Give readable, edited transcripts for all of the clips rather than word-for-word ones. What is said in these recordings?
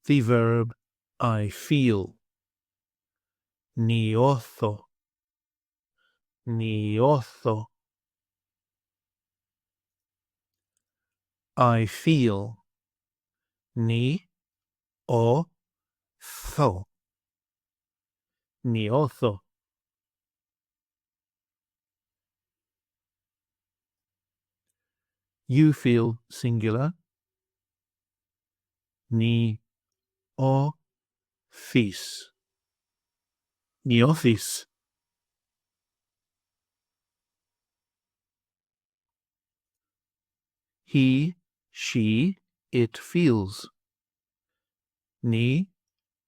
the verb I feel. Νιώθω. Νιώθω. I feel. Νιώθω. Νιώθω. You feel singular. Νιώθεις. Νιώθεις. He, she, it feels. Νιώθει.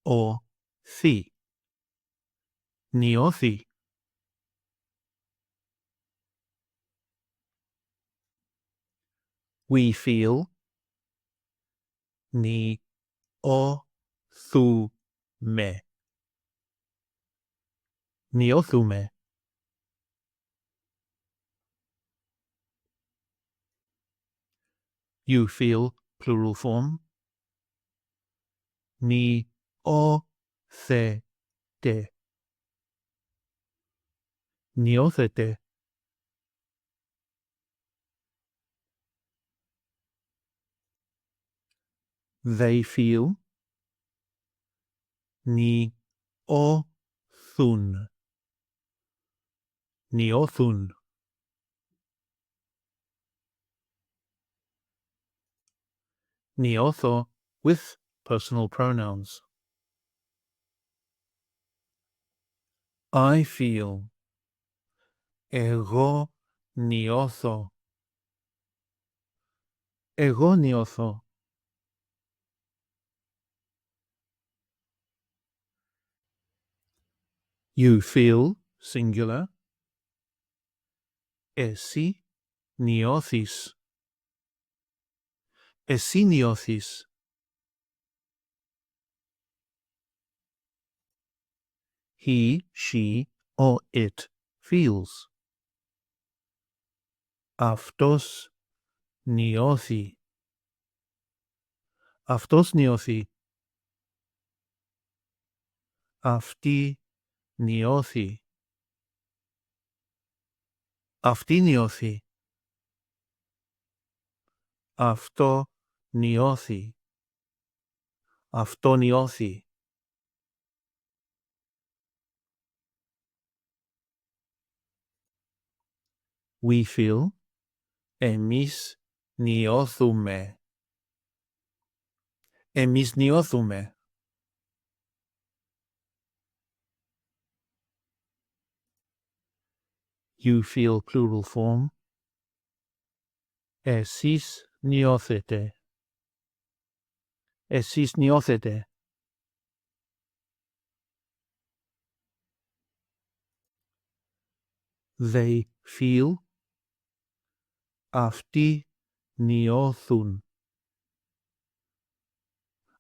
Νιώθει. We feel. Νιώθουμε. Νιώθουμε. You feel, plural form. Νιώθετε. Νιώθετε. They feel. Νιώθουν. Νιώθουν. Νιώθω with personal pronouns. I feel. Εγώ νιώθω. Εγώ νιώθω. You feel, singular. Εσύ νιώθεις. Εσύ νιώθεις. He, she, or it feels. Αυτός νιώθει. Αυτός νιώθει. Αυτή νιώθει. Αυτή νιώθει. Αυτό νιώθει. Αυτό νιώθει. We feel. Εμείς νιώθουμε. Εμείς νιώθουμε. You feel, plural form. Εσείς νιώθετε. Εσείς νιώθετε. They feel. Αυτοί νιώθουν.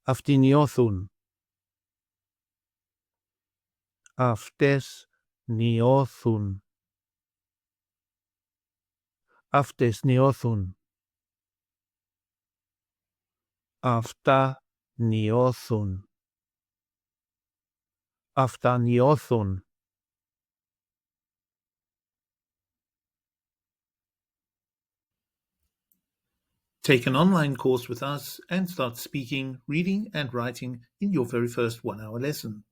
Αυτοί νιώθουν. Αυτές νιώθουν. Αυτές νιώθουν. Αυτά νιώθουν. Αυτά νιώθουν. Take an online course with us and start speaking, reading and writing in your very first 1-hour lesson.